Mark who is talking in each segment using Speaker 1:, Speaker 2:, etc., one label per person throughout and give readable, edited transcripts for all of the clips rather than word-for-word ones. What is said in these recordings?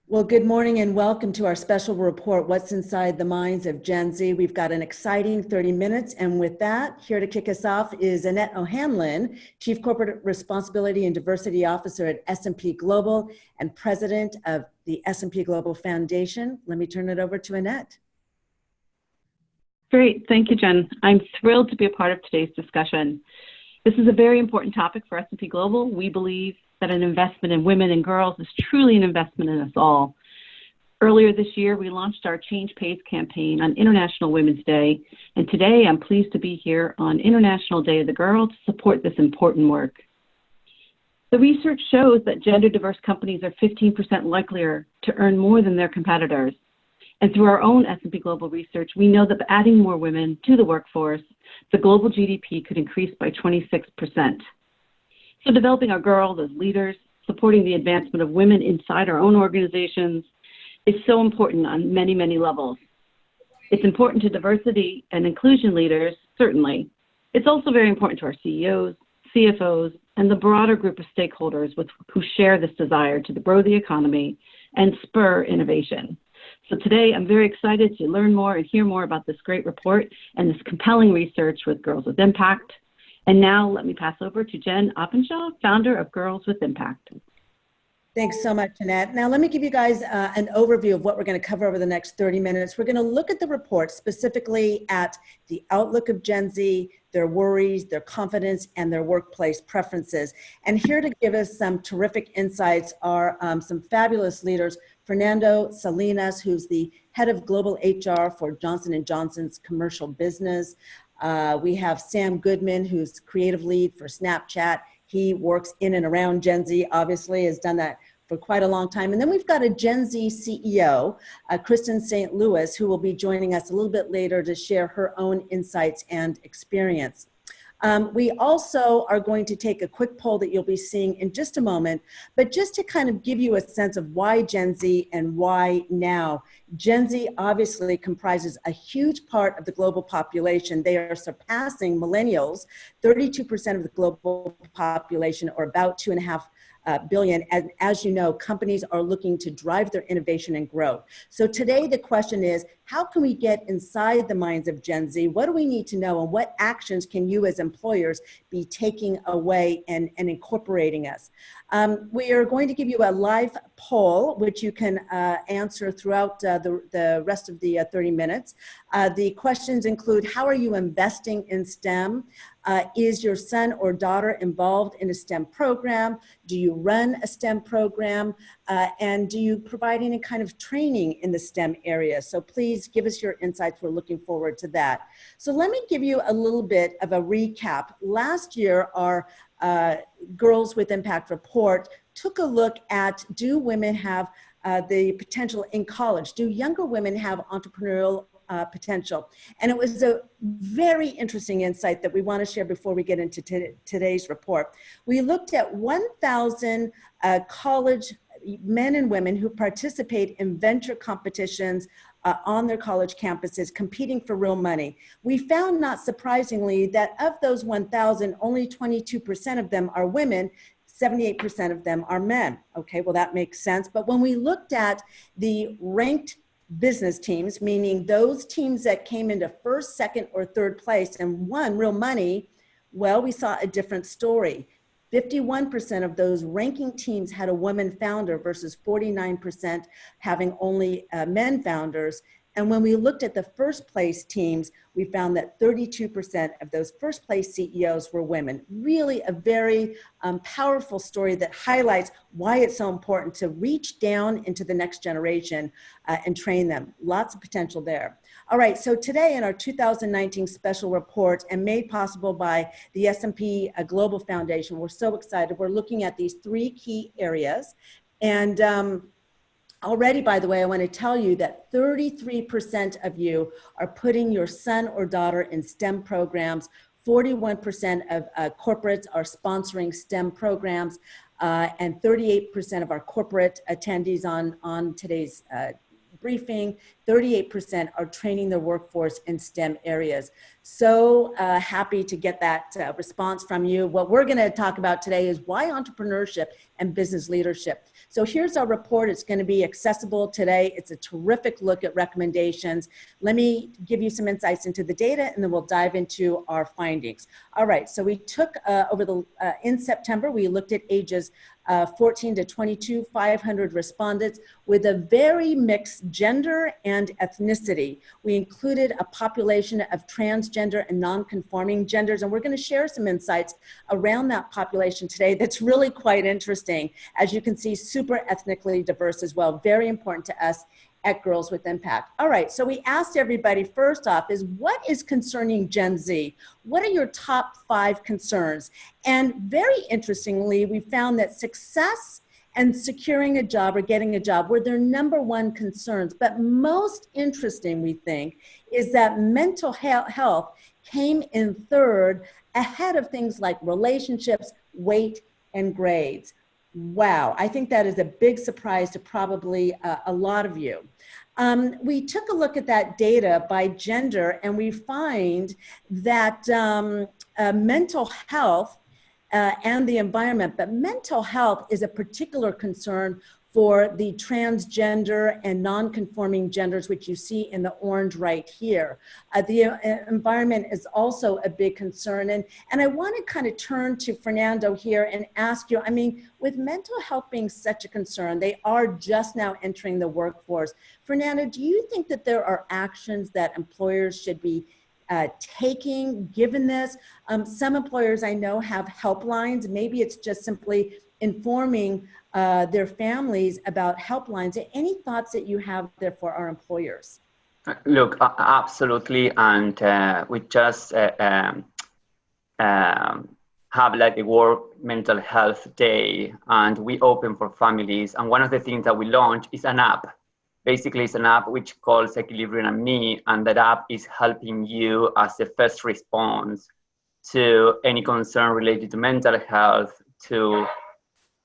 Speaker 1: Well, good morning and welcome to our special report, What's Inside the Minds of Gen Z. We've got an exciting 30 minutes, and with that, here to kick us off is Annette O'Hanlon, Chief Corporate Responsibility and Diversity Officer at S&P Global and President of the S&P Global Foundation. Let me turn it over to Annette.
Speaker 2: Great, thank you, Jen. I'm thrilled to be a part of today's discussion. This is a very important topic for S&P Global. We believe that an investment in women and girls is truly an investment in us all. Earlier this year, we launched our Change Pays campaign on International Women's Day, and today I'm pleased to be here on International Day of the Girl to support this important work. The research shows that gender-diverse companies are 15% likelier to earn more than their competitors. And through our own S&P Global research, we know that by adding more women to the workforce, the global GDP could increase by 26%. So developing our girls as leaders, supporting the advancement of women inside our own organizations is so important on many, many levels. It's important to diversity and inclusion leaders, certainly. It's also very important to our CEOs, CFOs, and the broader group of stakeholders who share this desire to grow the economy and spur innovation. So today, I'm very excited to learn more and hear more about this great report and this compelling research with Girls with Impact. And now let me pass over to Jen Openshaw, founder of Girls with Impact.
Speaker 1: Thanks so much, Annette. Now let me give you guys an overview of what we're going to cover over the next 30 minutes. We're going to look at the report specifically at the outlook of Gen Z, their worries, their confidence, and their workplace preferences. And here to give us some terrific insights are some fabulous leaders. Fernando Salinas, who's the head of global HR for Johnson & Johnson's commercial business. We have Sam Goodman, who's creative lead for Snapchat. He works in and around Gen Z, obviously, has done that for quite a long time. And then we've got a Gen Z CEO, Kristen St. who will be joining us a little bit later to share her own insights and experience. We also are going to take a quick poll that you'll be seeing in just a moment, but just to kind of give you a sense of why Gen Z and why now. Gen Z obviously comprises a huge part of the global population. They are surpassing millennials, 32% of the global population, or about 2.5 billion. And as you know, companies are looking to drive their innovation and growth. So today the question is, how can we get inside the minds of Gen Z? What do we need to know, and what actions can you as employers be taking away and incorporating us? We are going to give you a live poll, which you can answer throughout the rest of the 30 minutes. The questions include, how are you investing in STEM? Is your son or daughter involved in a STEM program? Do you run a STEM program? And do you provide any kind of training in the STEM area? So please give us your insights. We're looking forward to that. So let me give you a little bit of a recap. Last year, our Girls with Impact report took a look at, do women have the potential in college? Do younger women have entrepreneurial potential? And it was a very interesting insight that we want to share before we get into today's report. We looked at 1,000 college men and women who participate in venture competitions on their college campuses, competing for real money. We found, not surprisingly, that of those 1,000, only 22% of them are women, 78% of them are men. Okay, well, that makes sense. But when we looked at the ranked business teams, meaning those teams that came into first, second, or third place and won real money, well, we saw a different story. 51% of those ranking teams had a woman founder versus 49% having only men founders. And when we looked at the first place teams, we found that 32% of those first place CEOs were women. Really a very powerful story that highlights why it's so important to reach down into the next generation and train them. Lots of potential there. All right, so today in our 2019 special report, and made possible by the S&P Global Foundation, we're so excited. We're looking at these 3 key areas. And already, by the way, I want to tell you that 33% of you are putting your son or daughter in STEM programs. 41% of corporates are sponsoring STEM programs, and 38% of our corporate attendees on today's briefing. 38% are training their workforce in STEM areas. So happy to get that response from you. What we're going to talk about today is why entrepreneurship and business leadership. So here's our report. It's going to be accessible today. It's a terrific look at recommendations. Let me give you some insights into the data, and then we'll dive into our findings. All right, so we took in September, we looked at ages 14 to 22, 500 respondents with a very mixed gender and ethnicity. We included a population of transgender and non-conforming genders, and we're going to share some insights around that population today that's really quite interesting. As you can see, super ethnically diverse as well, very important to us at Girls with Impact. All right, so we asked everybody first off is what is concerning Gen Z? What are your top 5 concerns? And very interestingly, we found that success and securing a job or getting a job were their number 1 concerns. But most interesting, we think, is that mental health came in 3rd ahead of things like relationships, weight, and grades. Wow, I think that is a big surprise to probably a lot of you. We took a look at that data by gender, and we find that mental health and the environment, but mental health is a particular concern for the transgender and non-conforming genders, which you see in the orange right here. The environment is also a big concern. And I want to kind of turn to Fernando here and ask you, I mean, with mental health being such a concern, they are just now entering the workforce. Fernando, do you think that there are actions that employers should be taking given this? Some employers I know have helplines. Maybe it's just simply informing their families about helplines. Any thoughts that you have there for our employers?
Speaker 3: Look, absolutely. And we just have like a World Mental Health Day, and we open for families. And one of the things that we launched is an app. Basically, it's an app which calls Equilibrium and Me, and that app is helping you as the first response to any concern related to mental health, to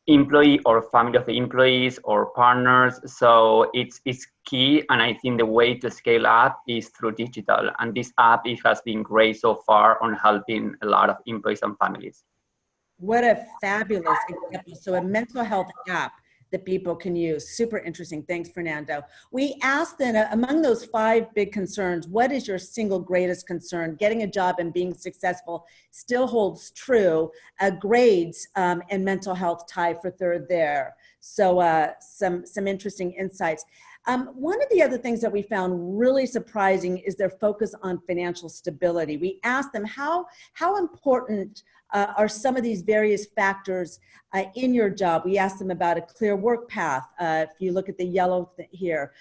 Speaker 3: employee or family of the employees or partners. So it's key, and I think the way to scale up is through digital, and this app, it has been great so far on helping a lot of employees and families.
Speaker 1: What a fabulous example. So a mental health app that people can use. Super interesting. Thanks, Fernando. We asked then, among those 5 big concerns, what is your single greatest concern? Getting a job and being successful still holds true. Grades and mental health tie for 3rd there. So some interesting insights. One of the other things that we found really surprising is their focus on financial stability. We asked them how important are some of these various factors in your job. We asked them about a clear work path. If you look at the yellow here,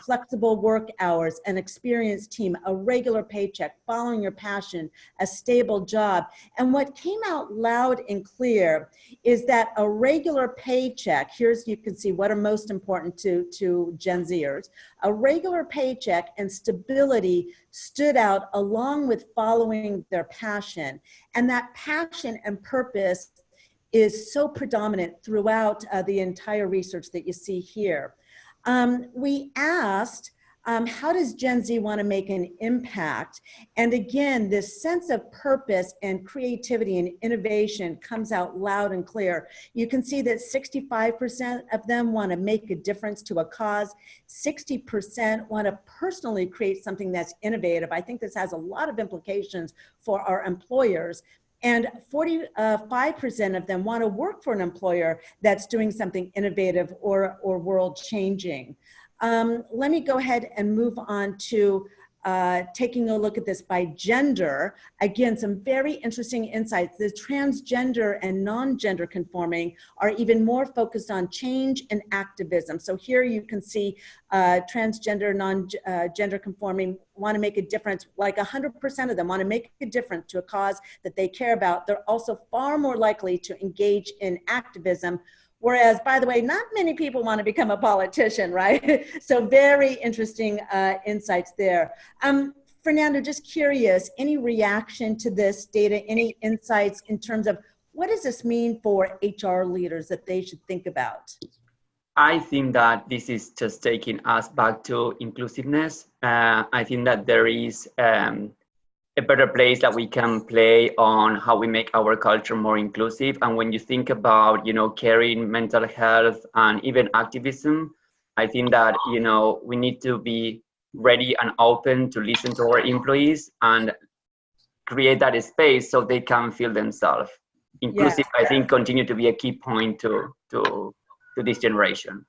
Speaker 1: flexible work hours, an experienced team, a regular paycheck, following your passion, a stable job. And what came out loud and clear is that a regular paycheck, here's, you can see what are most important to Gen Zers, a regular paycheck and stability stood out along with following their passion. And that passion and purpose is so predominant throughout the entire research that you see here. We asked, how does Gen Z want to make an impact? And again, this sense of purpose and creativity and innovation comes out loud and clear. You can see that 65% of them want to make a difference to a cause. 60% want to personally create something that's innovative. I think this has a lot of implications for our employers. And 45% of them want to work for an employer that's doing something innovative or world-changing. Let me go ahead and move on to taking a look at this by gender. Again, some very interesting insights. The transgender and non-gender conforming are even more focused on change and activism. So here you can see transgender, non-gender conforming want to make a difference. Like 100% of them want to make a difference to a cause that they care about. They're also far more likely to engage in activism. Whereas, by the way, not many people want to become a politician, right? So very interesting insights there. Fernando, just curious, any reaction to this data, any insights in terms of what does this mean for HR leaders that they should think about?
Speaker 3: I think that this is just taking us back to inclusiveness. I think that there is a better place that we can play on how we make our culture more inclusive. And when you think about, caring, mental health, and even activism, I think that, we need to be ready and open to listen to our employees and create that space so they can feel themselves. Inclusive, I think, continue to be a key point to this generation.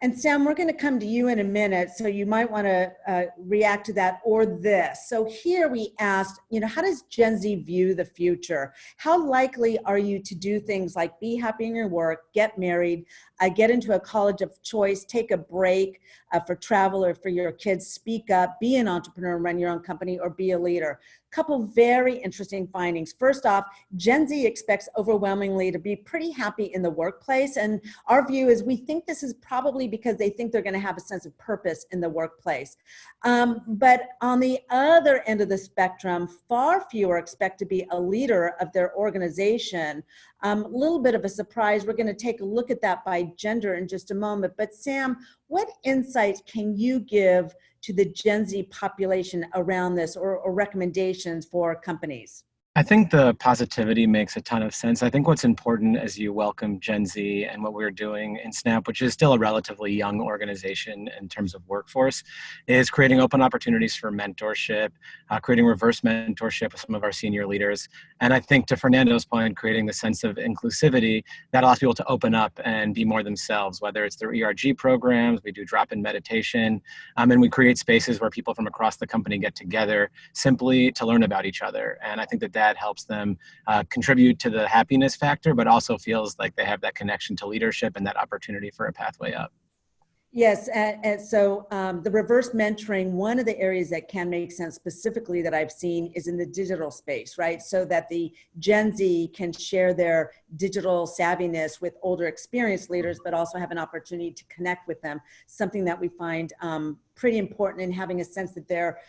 Speaker 1: And Sam, we're going to come to you in a minute, so you might want to react to that or this. So here we asked, how does Gen Z view the future? How likely are you to do things like be happy in your work, get married, get into a college of choice, take a break for travel or for your kids, speak up, be an entrepreneur, run your own company, or be a leader? Couple very interesting findings. First off, Gen Z expects overwhelmingly to be pretty happy in the workplace. And our view is we think this is probably because they think they're going to have a sense of purpose in the workplace. But on the other end of the spectrum, far fewer expect to be a leader of their organization. A little bit of a surprise. We're going to take a look at that by gender in just a moment. But Sam, what insights can you give to the Gen Z population around this, or recommendations for companies?
Speaker 4: I think the positivity makes a ton of sense. I think what's important as you welcome Gen Z and what we're doing in Snap, which is still a relatively young organization in terms of workforce, is creating open opportunities for mentorship, creating reverse mentorship with some of our senior leaders. And I think to Fernando's point, creating the sense of inclusivity that allows people to open up and be more themselves, whether it's through ERG programs, we do drop-in meditation, and we create spaces where people from across the company get together simply to learn about each other. And I think that helps them contribute to the happiness factor, but also feels like they have that connection to leadership and that opportunity for a pathway up.
Speaker 1: Yes, and so the reverse mentoring, one of the areas that can make sense specifically that I've seen is in the digital space, right? So that the Gen Z can share their digital savviness with older experienced leaders, but also have an opportunity to connect with them, something that we find pretty important in having a sense that they're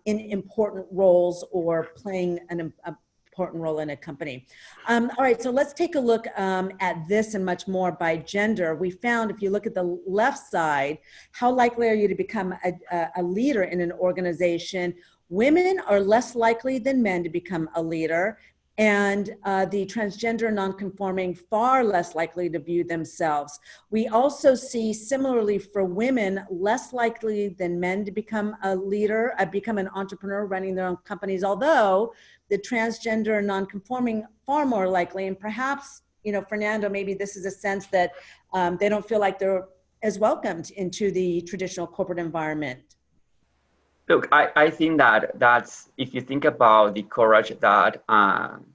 Speaker 1: in important roles or playing an important role in a company. All right, so let's take a look at this and much more by gender. We found, if you look at the left side, how likely are you to become a leader in an organization? Women are less likely than men to become a leader, and the transgender non-conforming far less likely to view themselves. We also see similarly for women, less likely than men to become a leader, become an entrepreneur running their own companies, although the transgender non-conforming far more likely. And perhaps, Fernando, maybe this is a sense that they don't feel like they're as welcomed into the traditional corporate environment.
Speaker 3: Look, I think that's, if you think about the courage that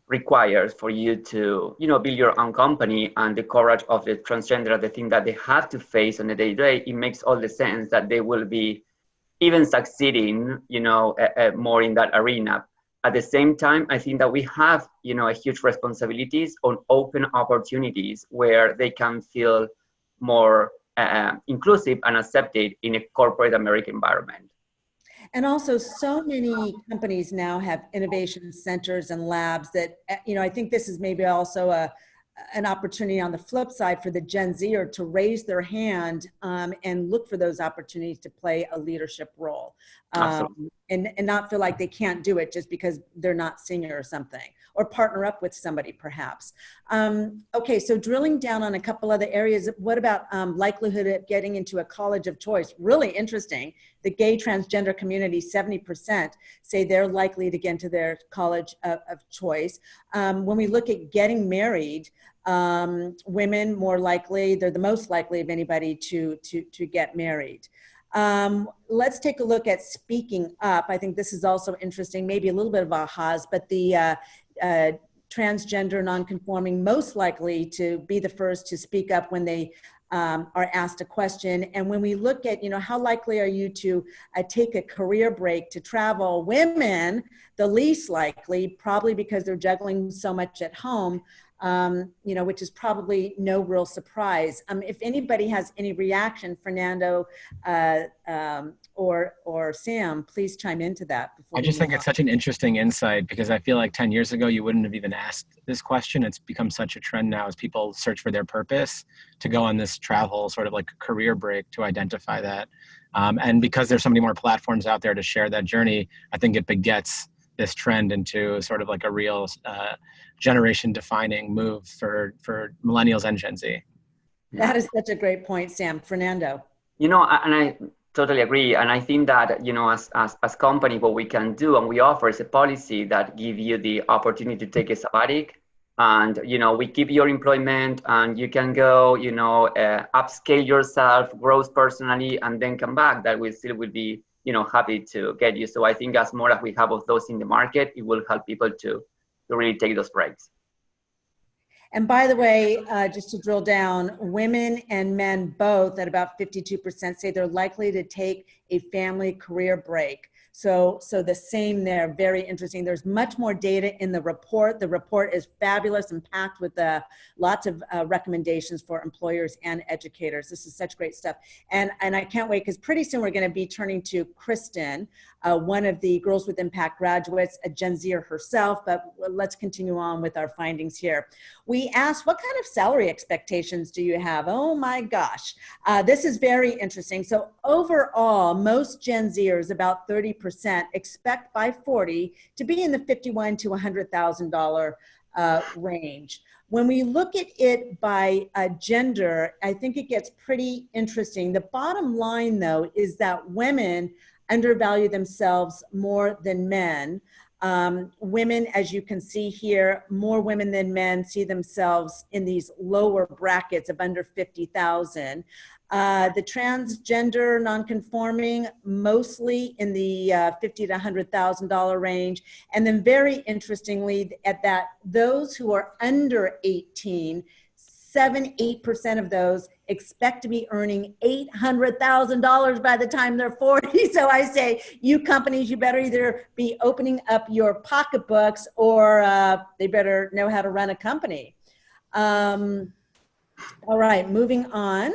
Speaker 3: requires for you to, build your own company, and the courage of the transgender, the thing that they have to face on a day-to-day, it makes all the sense that they will be even succeeding, more in that arena. At the same time, I think that we have, a huge responsibilities on open opportunities where they can feel more inclusive and accepted in a corporate American environment.
Speaker 1: And also, so many companies now have innovation centers and labs that, I think this is maybe also an opportunity on the flip side for the Gen Zer to raise their hand and look for those opportunities to play a leadership role, and not feel like they can't do it just because they're not senior or something, or partner up with somebody perhaps. Okay, so drilling down on a couple other areas, what about likelihood of getting into a college of choice? Really interesting. The gay transgender community, 70% say they're likely to get into their college of choice. When we look at getting married, women more likely, they're the most likely of anybody to get married. Let's take a look at speaking up. I think this is also interesting, maybe a little bit of ahas, but the transgender non-conforming most likely to be the first to speak up when they are asked a question. And when we look at, how likely are you to take a career break to travel, women, the least likely, probably because they're juggling so much at home. which is probably no real surprise. If anybody has any reaction, Fernando or Sam, please chime into that.
Speaker 4: I just think it's such an interesting insight, because I feel like 10 years ago, you wouldn't have even asked this question. It's become such a trend now as people search for their purpose to go on this travel sort of like career break to identify that. And because there's so many more platforms out there to share that journey, I think it begets this trend into sort of like a real generation defining move for millennials and Gen Z.
Speaker 1: That is such a great point, Sam. Fernando.
Speaker 3: And I totally agree. And I think that, as company, what we can do and we offer is a policy that give you the opportunity to take a sabbatic. And, we keep your employment and you can go, upscale yourself, grow personally, and then come back. That we still will be, happy to get you. So I think as more as we have of those in the market, it will help people to really take those breaks.
Speaker 1: And by the way, just to drill down, women and men both at about 52% say they're likely to take a family career break. So the same there, very interesting. There's much more data in the report. The report is fabulous and packed with lots of recommendations for employers and educators. This is such great stuff. And I can't wait, because pretty soon we're going to be turning to Kristen, one of the Girls with Impact graduates, a Gen Zer herself, but let's continue on with our findings here. We asked, what kind of salary expectations do you have? Oh my gosh, this is very interesting. So overall, most Gen Zers, about 30%, expect by 40 to be in the $51,000 to $100,000 range. When we look at it by gender, I think it gets pretty interesting. The bottom line, though, is that women undervalue themselves more than men. Women, as you can see here, more women than men see themselves in these lower brackets of under 50,000. The transgender, non-conforming, mostly in the $50,000 to $100,000 range. And then very interestingly, at that, those who are under 18, 8% of those expect to be earning $800,000 by the time they're 40. So I say, you companies, you better either be opening up your pocketbooks or they better know how to run a company. All right, moving on.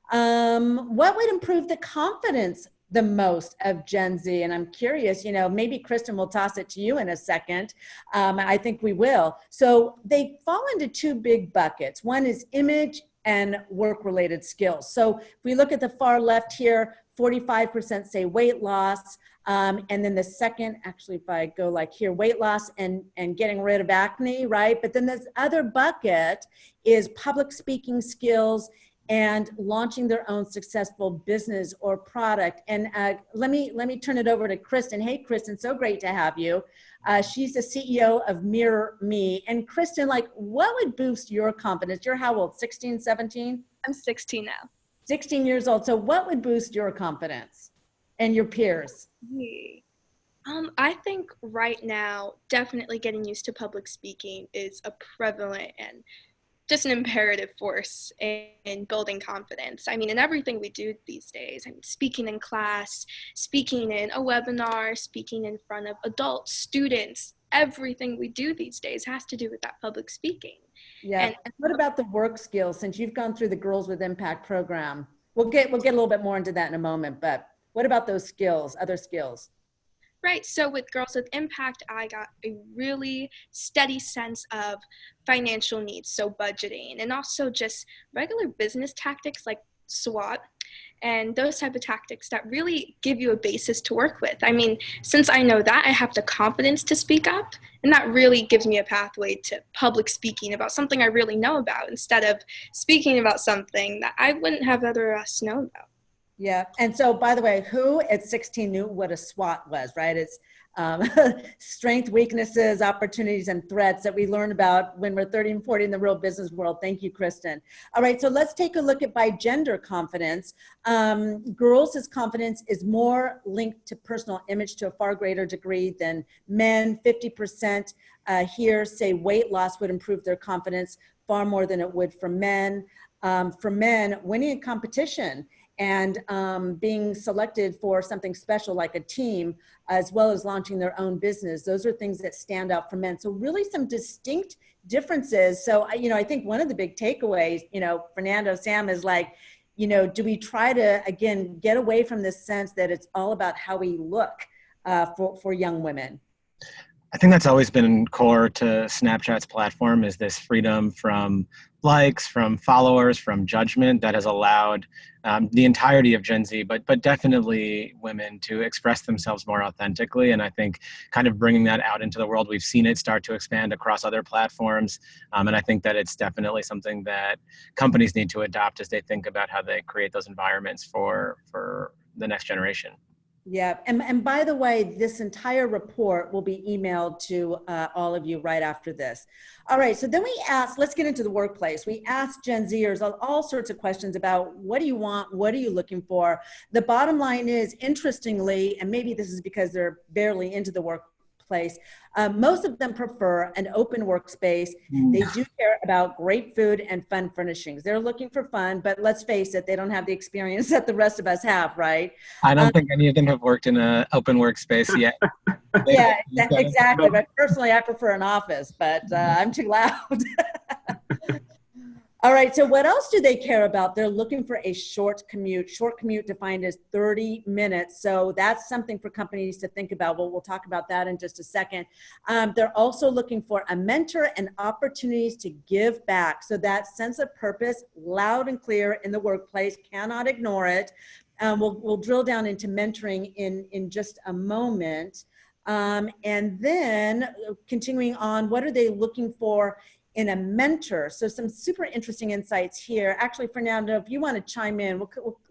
Speaker 1: What would improve the confidence the most of Gen Z? And I'm curious, maybe Kristen will toss it to you in a second. I think we will. So they fall into two big buckets. One is image and work-related skills. So if we look at the far left here, 45% say weight loss. And then the second, actually, if I go like here, weight loss and getting rid of acne, right? But then this other bucket is public speaking skills and launching their own successful business or product. And let me turn it over to Kristen. Hey, Kristen, so great to have you. She's the CEO of Mirror Me. And Kristen, what would boost your confidence? You're how old, 16, 17?
Speaker 5: I'm 16 now.
Speaker 1: 16 years old. So what would boost your confidence and your peers?
Speaker 5: I think right now, definitely getting used to public speaking is a prevalent and just an imperative force in building confidence. I mean, in everything we do these days, speaking in class, speaking in a webinar, speaking in front of adults, students, everything we do these days has to do with that public speaking.
Speaker 1: Yeah. And what about the work skills? Since you've gone through the Girls with Impact program, we'll get a little bit more into that in a moment, but what about those skills, other skills?
Speaker 5: Right, so with Girls with Impact, I got a really steady sense of financial needs, so budgeting, and also just regular business tactics like SWOT and those type of tactics that really give you a basis to work with. I mean, since I know that, I have the confidence to speak up, and that really gives me a pathway to public speaking about something I really know about instead of speaking about something that I wouldn't have other us know about.
Speaker 1: Yeah. And so, by the way, who at 16 knew what a SWOT was, right? It's strength, weaknesses, opportunities, and threats that we learn about when we're 30 and 40 in the real business world. Thank you, Kristen. All right. So let's take a look at by gender confidence. Girls' confidence is more linked to personal image to a far greater degree than men. 50% here say weight loss would improve their confidence far more than it would for men. For men, winning a competition and being selected for something special like a team, as well as launching their own business. Those are things that stand out for men. So really some distinct differences. So, I think one of the big takeaways, Fernando, Sam, is like, do we try to, again, get away from this sense that it's all about how we look for young women?
Speaker 4: I think that's always been core to Snapchat's platform, is this freedom from likes, from followers, from judgment that has allowed the entirety of Gen Z, but definitely women, to express themselves more authentically. And I think kind of bringing that out into the world, we've seen it start to expand across other platforms. And I think that it's definitely something that companies need to adopt as they think about how they create those environments for the next generation.
Speaker 1: Yeah, and by the way, this entire report will be emailed to all of you right after this. All right, so then we asked, let's get into the workplace. We asked Gen Zers all sorts of questions about what do you want, what are you looking for? The bottom line is, interestingly, and maybe this is because they're barely into the workplace, most of them prefer an open workspace. They do care about great food and fun furnishings. They're looking for fun, but let's face it, they don't have the experience that the rest of us have, right?
Speaker 4: I don't think any of them have worked in an open workspace yet.
Speaker 1: Yeah, exactly. But personally, I prefer an office, but I'm too loud. All right, so what else do they care about? They're looking for a short commute defined as 30 minutes. So that's something for companies to think about. Well, we'll talk about that in just a second. They're also looking for a mentor and opportunities to give back. So that sense of purpose, loud and clear in the workplace, cannot ignore it. We'll drill down into mentoring in just a moment. And then continuing on, what are they looking for in a mentor? So some super interesting insights here. Actually, Fernando, if you want to chime in,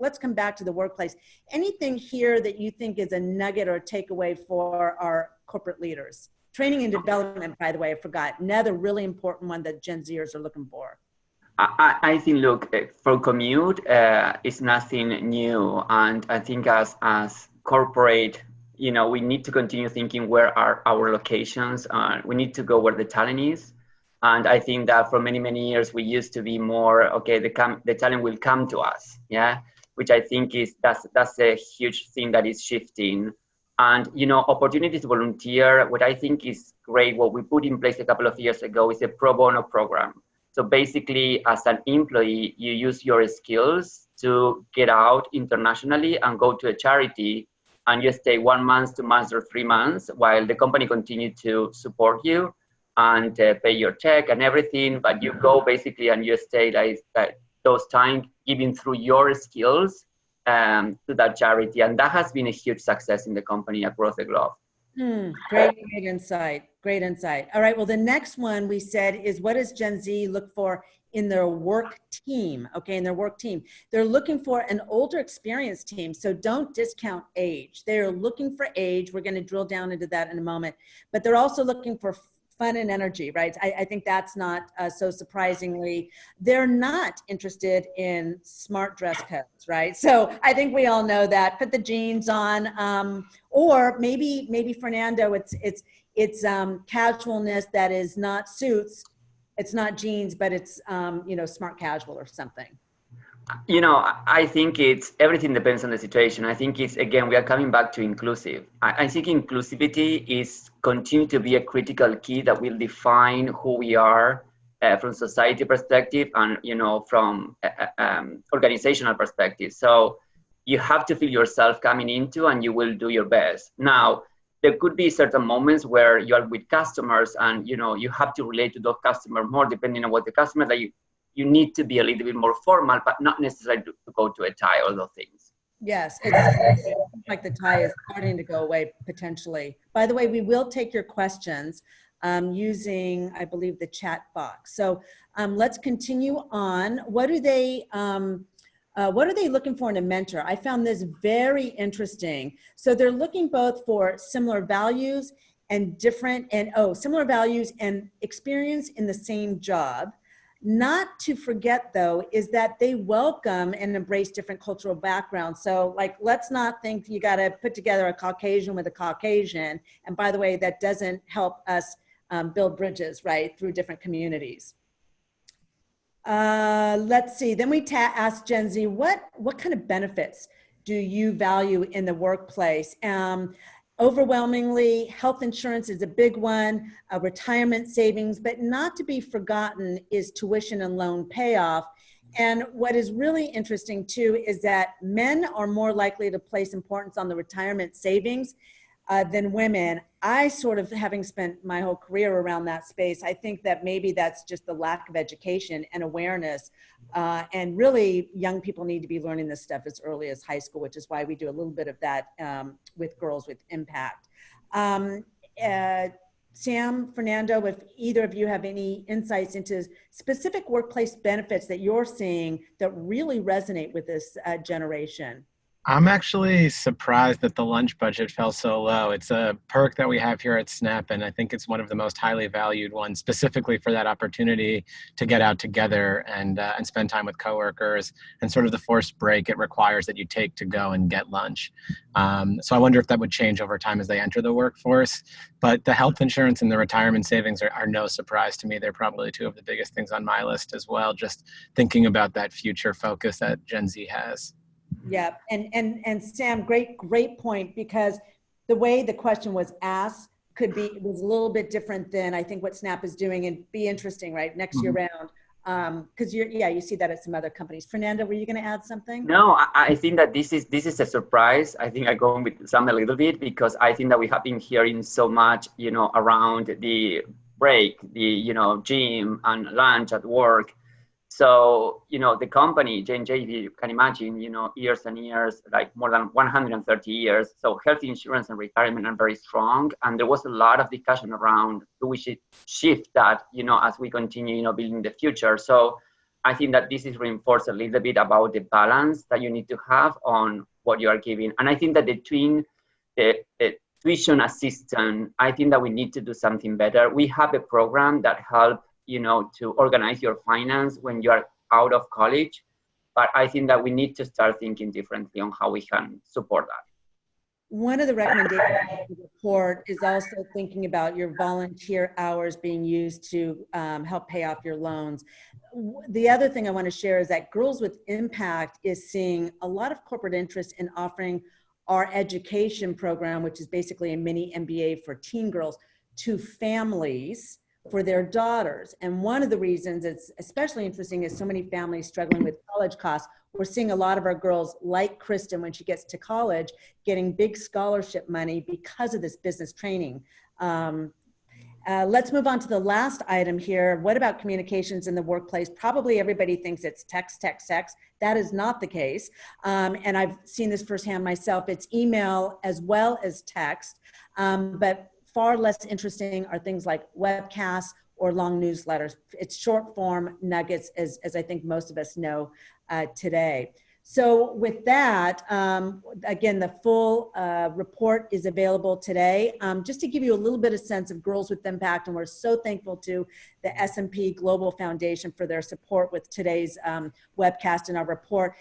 Speaker 1: let's come back to the workplace. Anything here that you think is a nugget or a takeaway for our corporate leaders? Training and development, by the way, I forgot. Another really important one that Gen Zers are looking for.
Speaker 3: I think, look, for commute, it's nothing new. And I think as corporate, we need to continue thinking, where are our locations? We need to go where the talent is. And I think that for many, many years, we used to be more, okay, the talent will come to us, yeah? Which I think that's a huge thing that is shifting. And, opportunities to volunteer, what I think is great, what we put in place a couple of years ago, is a pro bono program. So basically, as an employee, you use your skills to get out internationally and go to a charity, and you stay 1 month, 2 months, or 3 months, while the company continues to support you and pay your check and everything, but you go basically and you stay like those time giving through your skills to that charity. And that has been a huge success in the company across the globe.
Speaker 1: Great insight. Great insight. All right. Well, the next one we said is, what does Gen Z look for in their work team? Okay. In their work team, they're looking for an older experienced team. So don't discount age. They're looking for age. We're going to drill down into that in a moment, but they're also looking for fun and energy, right? I think that's not so surprisingly. They're not interested in smart dress codes, right? So I think we all know that. Put the jeans on, or maybe Fernando, it's casualness that is not suits, it's not jeans, but it's smart casual or something.
Speaker 3: I think everything depends on the situation. I think again, we are coming back to inclusive. I think inclusivity is continue to be a critical key that will define who we are from society perspective and, from organizational perspective. So you have to feel yourself coming into, and you will do your best. Now, there could be certain moments where you are with customers and, you have to relate to those customers more depending on what the customer that you need to be a little bit more formal, but not necessarily to go to a tie, all those things.
Speaker 1: Yes, it's like the tie is starting to go away potentially. By the way, we will take your questions using, I believe, the chat box. So let's continue on. What are they looking for in a mentor? I found this very interesting. So they're looking both for similar values and similar values and experience in the same job. Not to forget, though, is that they welcome and embrace different cultural backgrounds. So, let's not think you got to put together a Caucasian with a Caucasian. And by the way, that doesn't help us build bridges, right, through different communities. Let's see. Then we asked Gen Z, what kind of benefits do you value in the workplace? Overwhelmingly, health insurance is a big one, retirement savings, but not to be forgotten is tuition and loan payoff. And what is really interesting too is that men are more likely to place importance on the retirement savings than women. I sort of, having spent my whole career around that space, I think that maybe that's just the lack of education and awareness. And really, young people need to be learning this stuff as early as high school, which is why we do a little bit of that with Girls with Impact. Sam, Fernando, if either of you have any insights into specific workplace benefits that you're seeing that really resonate with this generation.
Speaker 4: I'm actually surprised that the lunch budget fell so low. It's a perk that we have here at Snap, and I think it's one of the most highly valued ones, specifically for that opportunity to get out together and spend time with coworkers, and sort of the forced break it requires that you take to go and get lunch. So I wonder if that would change over time as they enter the workforce. But the health insurance and the retirement savings are no surprise to me. They're probably two of the biggest things on my list as well, just thinking about that future focus that Gen Z has.
Speaker 1: Yeah, and Sam, great point, because the way the question was asked was a little bit different than I think what Snap is doing, and be interesting, right, next year round, because you see that at some other companies. Fernando, were you going to add something?
Speaker 3: No, I think that this is a surprise. I think I go with Sam a little bit, because I think that we have been hearing so much, around the break, the gym and lunch at work. So, the company, Gen Z, if you can imagine, years and years, like more than 130 years. So health insurance and retirement are very strong. And there was a lot of discussion around, do we should shift that, as we continue, building the future. So I think that this is reinforced a little bit about the balance that you need to have on what you are giving. And I think that the tuition assistant, I think that we need to do something better. We have a program that helps to organize your finance when you are out of college. But I think that we need to start thinking differently on how we can support that.
Speaker 1: One of the recommendations of the report is also thinking about your volunteer hours being used to help pay off your loans. The other thing I want to share is that Girls with Impact is seeing a lot of corporate interest in offering our education program, which is basically a mini-MBA for teen girls, to families for their daughters. And one of the reasons it's especially interesting is so many families struggling with college costs. We're seeing a lot of our girls, like Kristen, when she gets to college, getting big scholarship money because of this business training. Let's move on to the last item here. What about communications in the workplace? Probably everybody thinks it's text. That is not the case. And I've seen this firsthand myself. It's email as well as text. But far less interesting are things like webcasts or long newsletters. It's short form nuggets, as I think most of us know today. So with that, again, the full report is available today. Just to give you a little bit of sense of Girls with Impact, and we're so thankful to the S&P Global Foundation for their support with today's webcast and our report.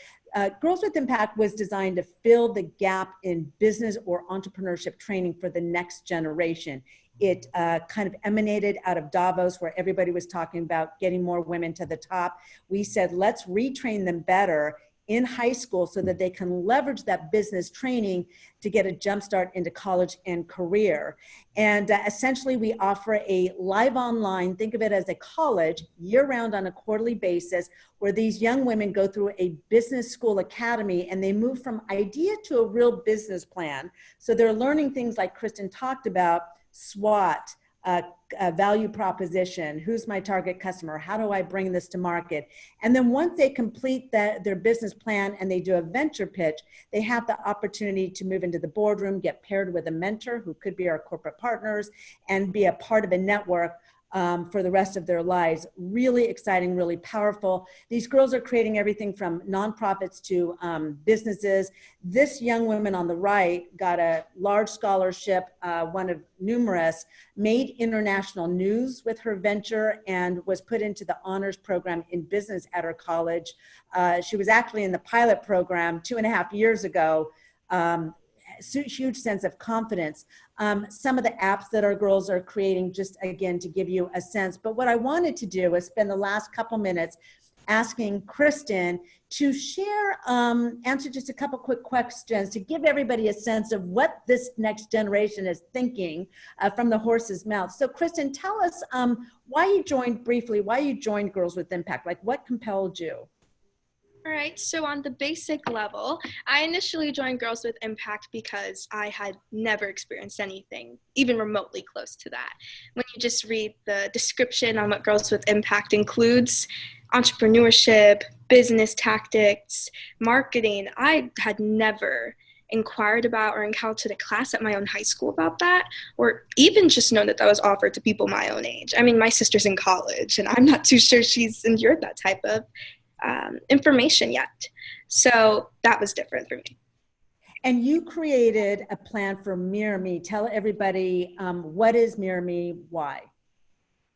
Speaker 1: Girls with Impact was designed to fill the gap in business or entrepreneurship training for the next generation. It kind of emanated out of Davos, where everybody was talking about getting more women to the top. We said, let's retrain them better in high school so that they can leverage that business training to get a jump start into college and career. And essentially we offer a live online, think of it as a college, year-round on a quarterly basis, where these young women go through a business school academy and they move from idea to a real business plan. So they're learning things like Kristen talked about, SWOT, value proposition, who's my target customer, how do I bring this to market? And then once they complete their business plan and they do a venture pitch, they have the opportunity to move into the boardroom, get paired with a mentor who could be our corporate partners, and be a part of a network for the rest of their lives. Really exciting, really powerful. These girls are creating everything from nonprofits to businesses. This young woman on the right got a large scholarship, one of numerous, made international news with her venture, and was put into the honors program in business at her college. She was actually in the pilot program 2.5 years ago. Huge sense of confidence. Some of the apps that our girls are creating, just again to give you a sense. But what I wanted to do is spend the last couple minutes asking Kristen to share, answer just a couple quick questions to give everybody a sense of what this next generation is thinking from the horse's mouth. So Kristen, tell us why you joined Girls with Impact. Like, what compelled you?
Speaker 5: All right, so on the basic level, I initially joined Girls with Impact because I had never experienced anything even remotely close to that. When you just read the description on what Girls with Impact includes, entrepreneurship, business tactics, marketing, I had never inquired about or encountered a class at my own high school about that, or even just known that that was offered to people my own age. I mean, my sister's in college, and I'm not too sure she's endured that type of information yet. So that was different for me.
Speaker 1: And you created a plan for Mirror Me. Tell everybody what is Mirror Me, why?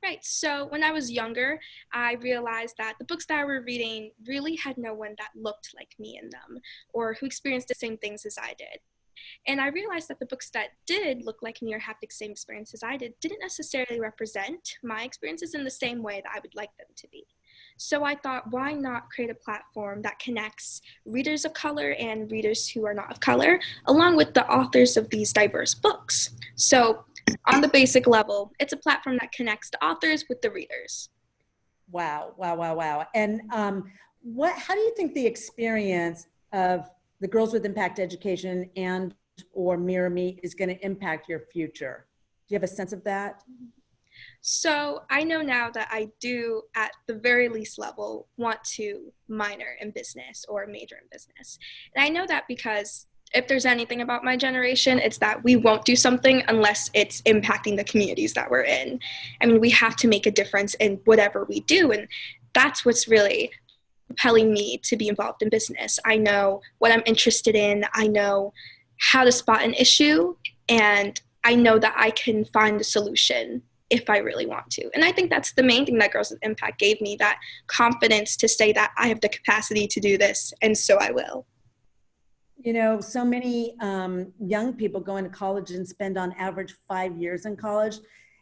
Speaker 5: Right, so when I was younger, I realized that the books that I were reading really had no one that looked like me in them or who experienced the same things as I did. And I realized that the books that did look like me or have the same experience as I did didn't necessarily represent my experiences in the same way that I would like them to be. So I thought, why not create a platform that connects readers of color and readers who are not of color, along with the authors of these diverse books. So on the basic level, it's a platform that connects the authors with the readers.
Speaker 1: Wow, wow, wow, wow. And how do you think the experience of the Girls with Impact education and or Mirror Me is going to impact your future? Do you have a sense of that?
Speaker 5: So I know now that I do, at the very least level, want to minor in business or major in business. And I know that because if there's anything about my generation, it's that we won't do something unless it's impacting the communities that we're in. I mean, we have to make a difference in whatever we do. And that's what's really compelling me to be involved in business. I know what I'm interested in. I know how to spot an issue. And I know that I can find the solution if I really want to. And I think that's the main thing that Girls with Impact gave me, that confidence to say that I have the capacity to do this, and so I will.
Speaker 1: You know, so many young people go into college and spend on average 5 years in college.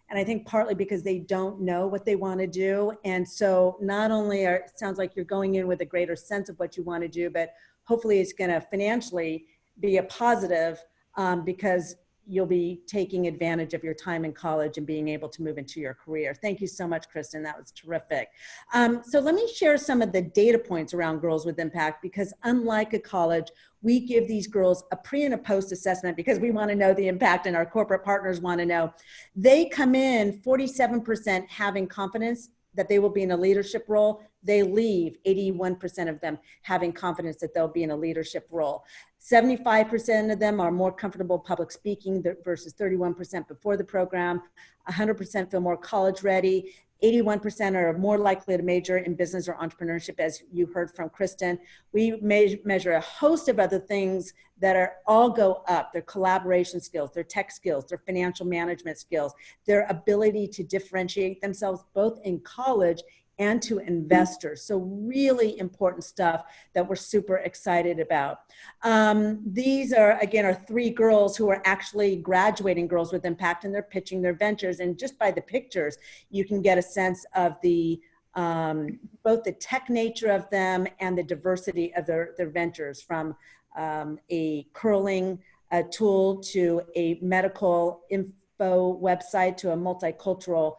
Speaker 1: And I think partly because they don't know what they want to do. And so not only it sounds like you're going in with a greater sense of what you want to do, but hopefully it's going to financially be a positive because you'll be taking advantage of your time in college and being able to move into your career. Thank you so much, Kristen. That was terrific. So let me share some of the data points around Girls with Impact, because unlike a college, we give these girls a pre and a post assessment because we want to know the impact and our corporate partners want to know. They come in 47% having confidence that they will be in a leadership role. They leave, 81% of them having confidence that they'll be in a leadership role. 75% of them are more comfortable public speaking versus 31% before the program. 100% feel more college ready. 81% are more likely to major in business or entrepreneurship, as you heard from Kristen. We measure a host of other things that all go up: their collaboration skills, their tech skills, their financial management skills, their ability to differentiate themselves both in college and to investors. So really important stuff that we're super excited about. These are, again, our 3 girls who are actually graduating Girls with Impact, and they're pitching their ventures. And just by the pictures, you can get a sense of the both the tech nature of them and the diversity of their ventures, from a curling tool to a medical info website to a multicultural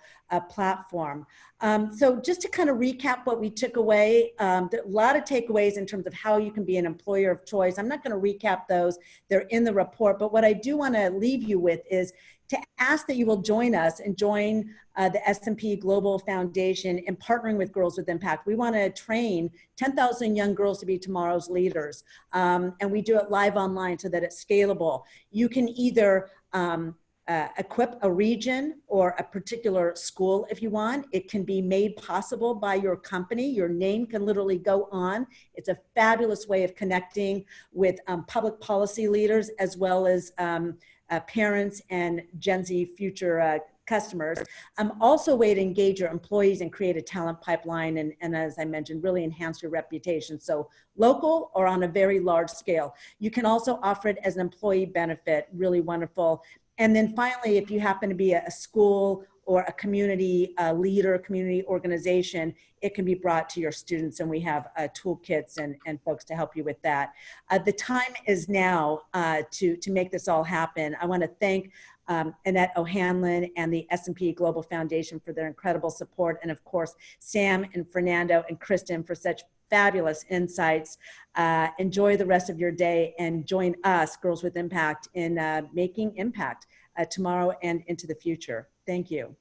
Speaker 1: platform. So just to kind of recap what we took away, a lot of takeaways in terms of how you can be an employer of choice. I'm not going to recap those. They're in the report. But what I do want to leave you with is to ask that you will join us and join the S&P Global Foundation in partnering with Girls with Impact. We want to train 10,000 young girls to be tomorrow's leaders. And we do it live online so that it's scalable. You can either equip a region or a particular school if you want. It can be made possible by your company. Your name can literally go on. It's a fabulous way of connecting with public policy leaders, as well as parents and Gen Z future customers. Also a way to engage your employees and create a talent pipeline, and as I mentioned, really enhance your reputation. So local or on a very large scale. You can also offer it as an employee benefit, really wonderful. And then finally, if you happen to be a school or a community leader, community organization, it can be brought to your students, and we have toolkits and folks to help you with that. The time is now to make this all happen. I want to thank Annette O'Hanlon and the S&P Global Foundation for their incredible support, and of course, Sam and Fernando and Kristen for such fabulous insights. Enjoy the rest of your day and join us, Girls with Impact, in making impact tomorrow and into the future. Thank you.